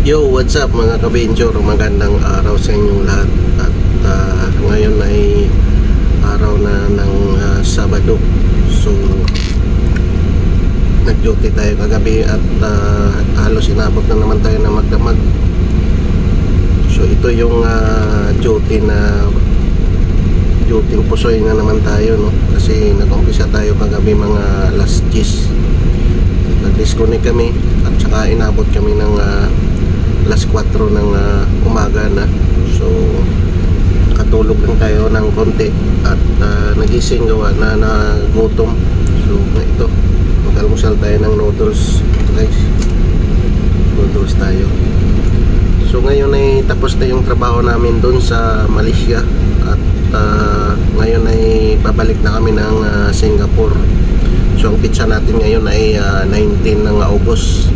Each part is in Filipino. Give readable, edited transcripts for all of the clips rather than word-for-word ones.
Yo, what's up mga ka-venture? Magandang araw sa inyong lahat. At ngayon ay araw na ng Sabado. So, nag-duty tayo kagabi at halos inabot na naman tayo na magdamag. So, ito yung duty pusoy na naman tayo, no? Kasi nag-umpisa tayo kagabi mga alas 10. Nag-disconnect kami at saka inabot kami ng alas 4 ng umaga na. So nakatulog lang tayo ng konti at nagising gawa na nagutom. So ito, mag-almusal tayo ng noodles. Ito guys, noodles tayo. So ngayon ay tapos na yung trabaho namin doon sa Malaysia. At ngayon ay babalik na kami ng Singapore. So ang pizza natin ngayon ay 19 ng August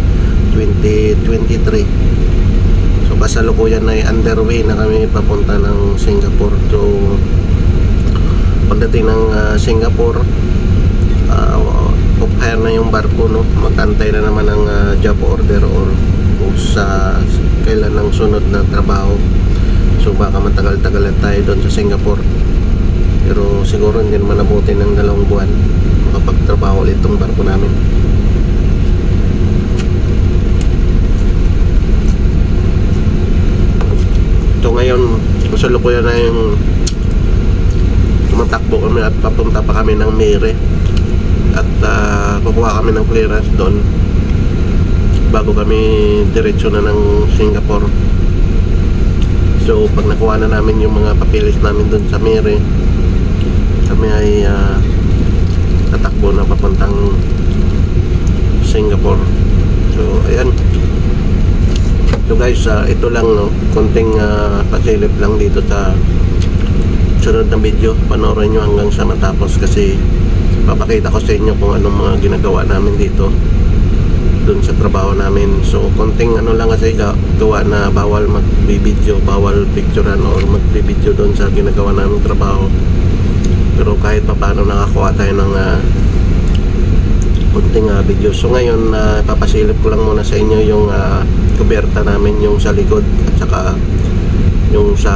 2023. So kasalukuyan ay underway na kami papunta ng Singapore. So pagdating ng Singapore, off-hire na yung barko, no? Magantay na naman ng job order or sa kailan ng sunod na trabaho. So baka matagal-tagal tayo doon sa Singapore, pero siguro hindi naman nabuti ng 2 buwan makapagtrabaho ulit itong barko namin. So ngayon, kasalukuyan na yung tumatakbo kami at papunta pa kami ng Miri. At kukuha kami ng clearance doon bago kami diretso na ng Singapore. So pag nakuha na namin yung mga papilis namin doon sa Miri, kami ay tatakbo na papuntang Singapore. So ayan. So guys, ito lang, no, konting pasilip lang dito sa sunod na video. Panoorin nyo hanggang sa matapos kasi papakita ko sa inyo kung anong mga ginagawa namin dito dun sa trabaho namin. So konting ano lang kasi gawa na bawal mag-video, bawal picturean or mag-video dun sa ginagawa namin trabaho. Pero kahit pa paano nakakuha tayo ng konting video. So ngayon papasilip ko lang muna sa inyo yung kuberta namin, yung sa likod at saka yung sa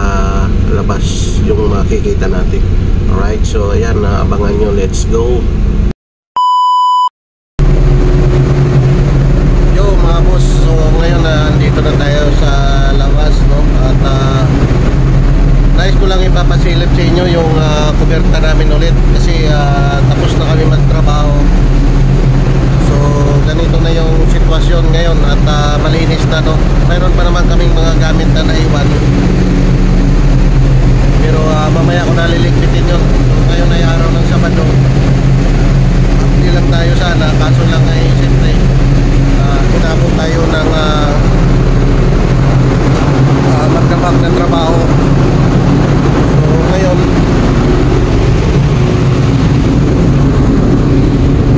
labas, yung makikita natin. Alright, so ayan, abangan nyo, let's go. Yo mga boss, so ngayon andito na tayo sa labas, no? At nais ko lang ipapasilip sa inyo yung kuberta namin ulit kasi tapos na kami magtrabaho. So ganito na yung sitwasyon ngayon at malinis na, no? Mayroon pa naman kaming mga gamit na naiwan, pero mamaya ko naliligpitin yun. So ngayon ay araw ng Sabado, hindi lang tayo sana, kaso lang ay siyempre inabot tayo ng magdamag ng trabaho. So ngayon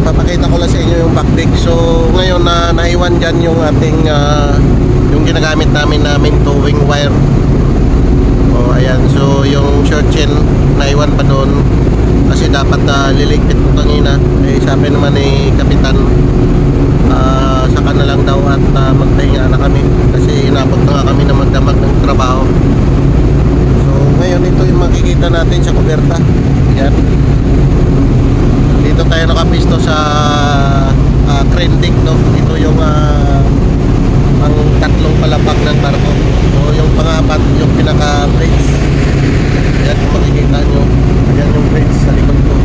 papakita ko lang sa inyo yung backdeck. So ngayon naiwan dyan yung ating yung ginagamit namin towing wire. O ayan, so yung short chain naiwan pa doon kasi dapat liligpit ko kanina. Eh sabi naman ni kapitan saka na lang daw at magpahinga na kami kasi inabot na nga kami na magdamag ng trabaho. So ngayon ito yung makikita natin sa kuberta. Ayan, dito tayo nakapisto sa crane deck, no? Ito yung ang tatlong palapag ng barko. So yung pangapat, yung pinaka brakes. Ayan kung makikita nyo, ayan yung brakes sa likod ko.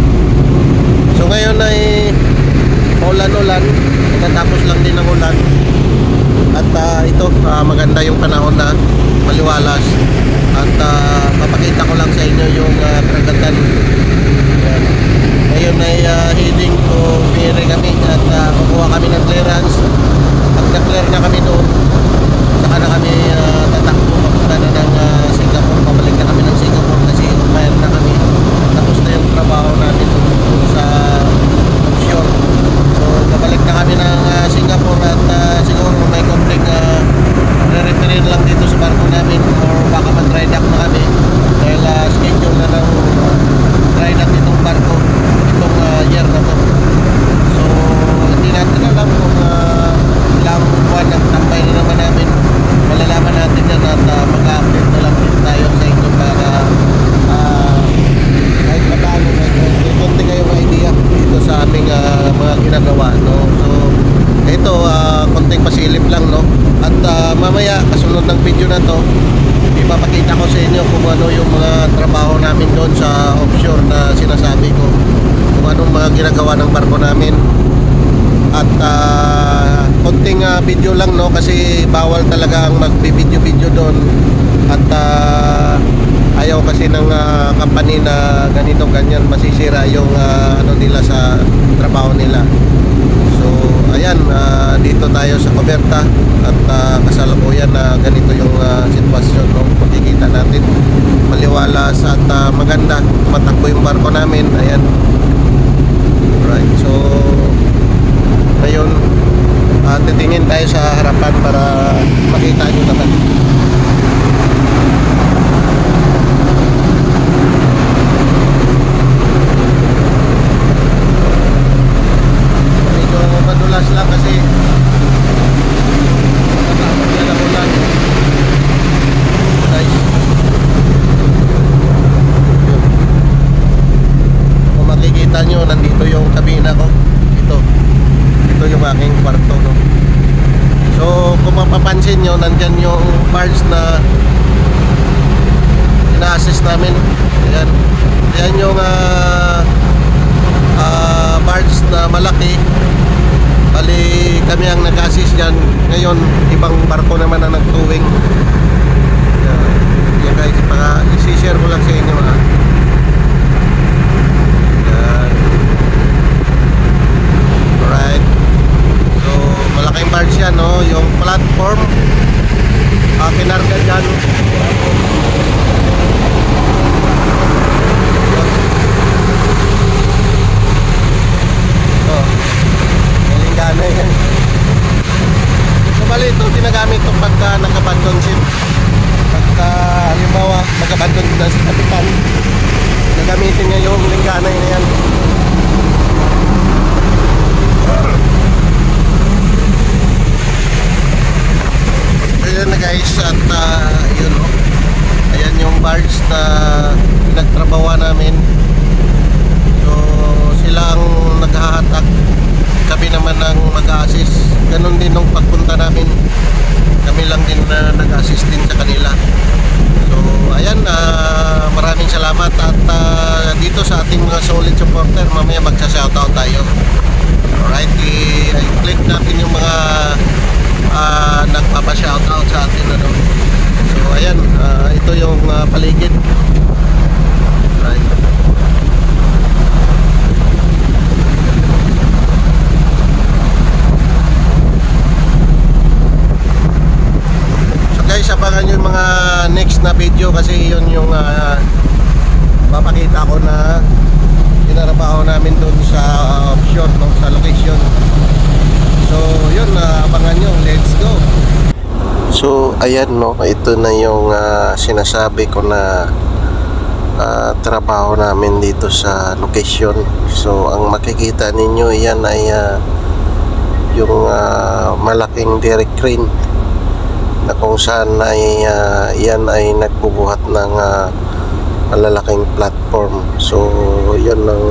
So ngayon ay ulan-ulan, natapos lang din ang ulan. At ito maganda yung panahon na maliwalas. At papakita ko lang sa inyo yung karagatan. Ayan. Ngayon ay heading to Miri kami at kukuha kami ng clearance. Pag na-clear na kami doon, saka na kami tatakbo papunta na ng Singapore. Pabalik na kami ng Singapore kasi mayroon na kami. Tapos na yung trabaho natin sa offshore. So pabalik na kami ng Singapore at siguro may konting re-referin lang dito sa barko namin or baka mag-dry dock na kami dahil schedule na ng dry dock itong barko itong year na to. So hindi natin alam kung ilang buwan ang tambay na naman namin. konting pasilip lang, no? At mamaya kasunod ng video na to, ipapakita ko sa inyo kung ano yung mga trabaho namin doon sa offshore na sinasabi ko, kung anong mga ginagawa ng barko namin. At konting video lang, no, kasi bawal talaga ang magbi-video doon. At ayaw kasi ng company na ganito ganyan, masisira yung ano nila sa trabaho nila. So ayan, dito tayo sa Coberta at kasalukuyan na ganito yung sitwasyon, no? Makikita natin maliwalas at maganda, tumatakbo yung barko namin. Ayan, right. So ngayon titingin tayo sa harapan para makita nyo naman. Medyo madulas lang kasi natakot yan ako lang, guys. Kung makikita nyo, nandito yung kabina ko. Ito yung aking kwarto, no? So kung mapapansin nyo, nandyan yung parts na ina-assist namin. Ayan, ayan yung parts na malaki. Bali kami ang nag-assist dyan. Ngayon ibang barko naman ang nagtuwing. Yan guys, isi-share ko lang sa inyo, Yan. Alright. So malaking parts yan, no? Yung platform kinarga dyan. Galinggana yan. So bali ito ginagamit ito pagka nag-abandon ship. Pagka halimbawa mag-abandon na si kapitan, gagamitin niya yung linggana na yan. Ayan na guys, at yun, no? Ayan yung barge na pinagtrabawa namin. So sila ang naghahatak, kami naman ang mag-a-assist. Ganon din nung pagpunta namin, kami lang din na nag-assist din sa kanila. So ayan, maraming salamat. At dito sa ating mga solid supporter, mamaya magsa-shoutout tayo. Alright, i-click natin yung mga nagpapa-shoutout sa atin, ano. So ayan, ito yung paligid. Right. So guys, abangan nyo yung mga next na video kasi yun yung papakita ko na tinarabaho namin dun sa offshore, no, sa location. So yun, abangan nyo, let's go. So ayan, no, ito na yung sinasabi ko na trabaho namin dito sa location. So ang makikita ninyo, yan ay yung malaking derrick crane na kung saan ay yan ay nagbubuhat ng malalaking platform. So yun ang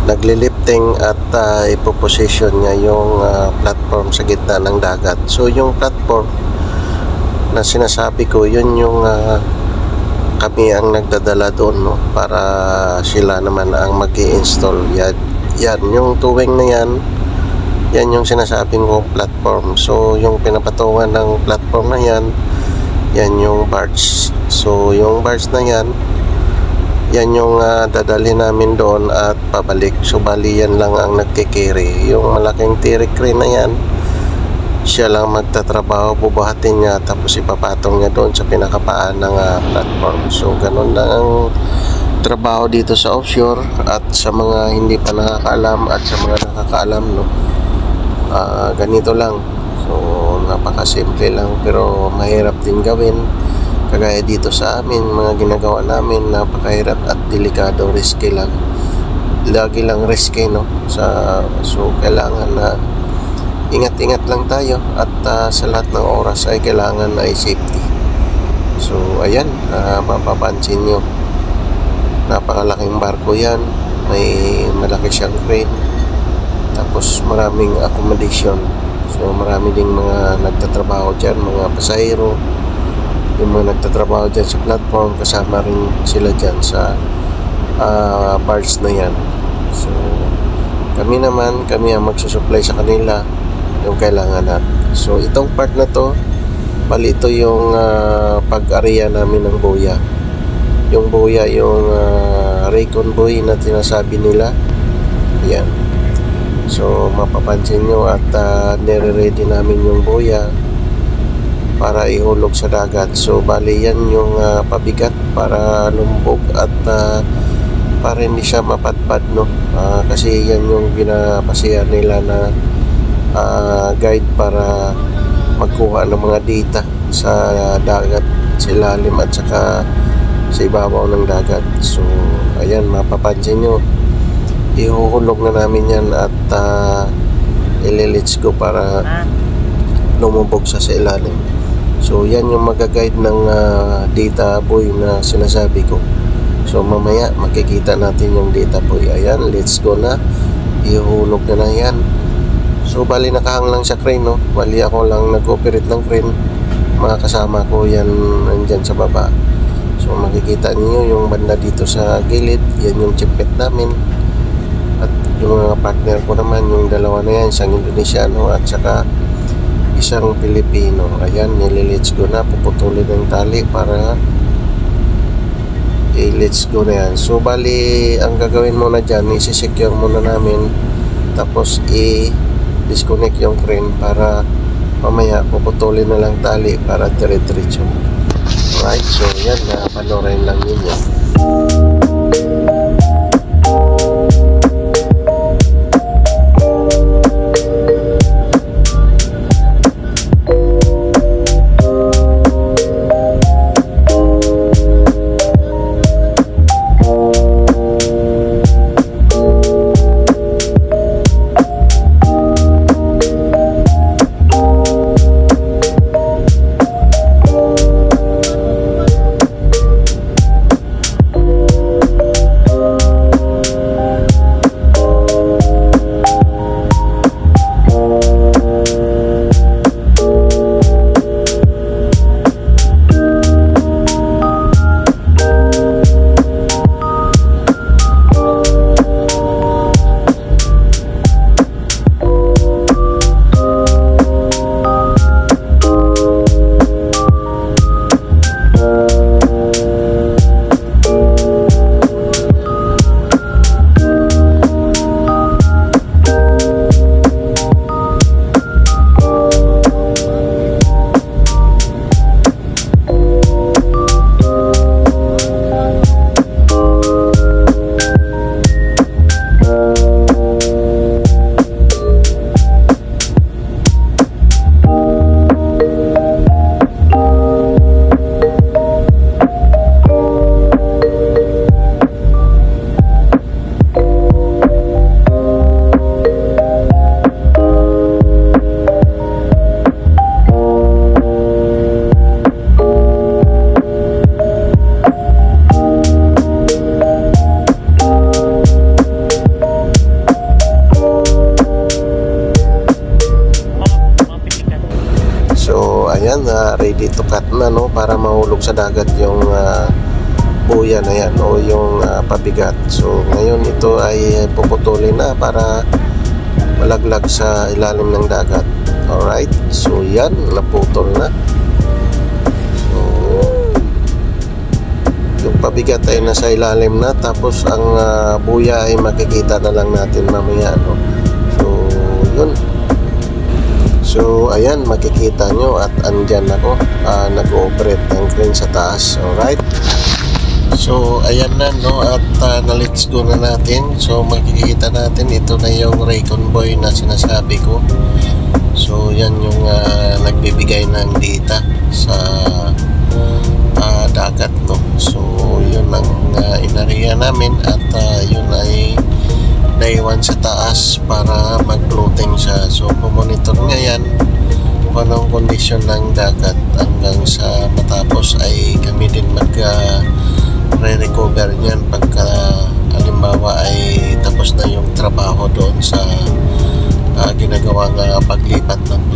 naglilifting at ipoposition niya yung platform sa gitna ng dagat. So yung platform na sinasabi ko, yun yung kami ang nagdadala doon, no, para sila naman ang mag-i-install. Yan yung tuwing na yan yung sinasabing ko platform. So yung pinapatungan ng platform na yan yung barge. So yung barge na yan yung dadali namin doon at pabalik. So bali yan lang ang nagkikiri. Yung malaking derrick crane na yan, siya lang magtatrabaho, bubuhatin niya, tapos ipapatong niya doon sa pinakapaan ng platform. So ganun lang ang trabaho dito sa offshore. At sa mga hindi pa nakakaalam at sa mga nakakaalam, no, ganito lang. So napakasimple lang pero mahirap din gawin. Kagaya dito sa amin, mga ginagawa namin, napakahirap at delikado, risky lang. Lagi lang risky, no? So kailangan na ingat-ingat lang tayo at sa lahat ng oras ay kailangan ay safety. So ayan, mapapansin nyo, napakalaking barko yan, may malaki siyang crane, tapos maraming accommodation. So marami ding mga nagtatrabaho dyan, mga pasahero, yung mga nagtatrabaho dyan sa platform, kasama rin sila dyan sa parts na yan. So kami ang magsusupply sa kanila yung kailangan natin. So itong part na to, bali ito yung pag-area namin ng buya. Yung buya, yung Raycon buoy na tinasabi nila. Yan. So mapapansin nyo at nire-ready namin yung buya para ihulog sa dagat. So bali yan yung pabigat para lumbog at para hindi siya mapadpad, no? Kasi yan yung ginapasihan nila na guide para magkuha ng mga data sa dagat, sa ilalim at saka sa ibabaw ng dagat. So ayan, mapapansin nyo, ihuhulog na namin yan at ililits ko para lumubog sa ilalim. So yan yung magaguide ng data buoy na sinasabi ko. So mamaya makikita natin yung data buoy. Ayan, let's go na, ihulog na yan. So bali nakahang lang sa crane, no? Bali ako lang nag-operate ng crane, mga kasama ko yan nandyan sa baba. So makikita niyo yung banda dito sa gilid, yan yung chipet namin. At yung mga partner ko naman, yung dalawa na yan, isang Indonesiano at saka isang Pilipino. Ayan, nililits ko na, puputulin ng tali para i-let's go na yan. So bali ang gagawin muna dyan, isi-secure muna namin, tapos disconnect yung crane para mamaya puputulin na lang tali para dire-diretso. Alright, so yan, panorin lang ninyo. Ready to cut na, no, para mahulog sa dagat yung buya na yan o yung pabigat. So ngayon ito ay puputulin na para malaglag sa ilalim ng dagat. Alright, so yan, naputol na. So yung pabigat ay nasa ilalim na, tapos ang buya ay makikita na lang natin mamaya, no? So yun. So ayan, makikita nyo at andyan ako nag-ooperate ng crane sa taas. Alright, so ayan na, no, at na-let's go na natin. So makikita natin, ito na yung Raycon buoy na sinasabi ko. So yan yung nagbibigay ng data sa dagat, no. So yun ang inariya namin at yun ay naiwan sa taas para mag-floating siya. So pumonitor niya yan kung anong kondisyon ng dagat hanggang sa matapos ay kami din mag-re-recover niyan pagka halimbawa ay tapos na yung trabaho doon sa ginagawang paglipat ng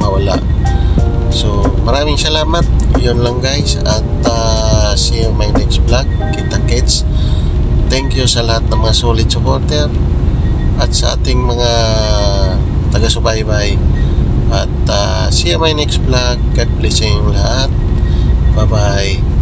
mawala. So maraming salamat. Yun lang guys, at see you my next vlog. Kita kits. Thank you sa lahat ng mga solid supporter at sa ating mga taga-subaybay. At see you my next vlog. God bless sa inyong lahat. Bye bye.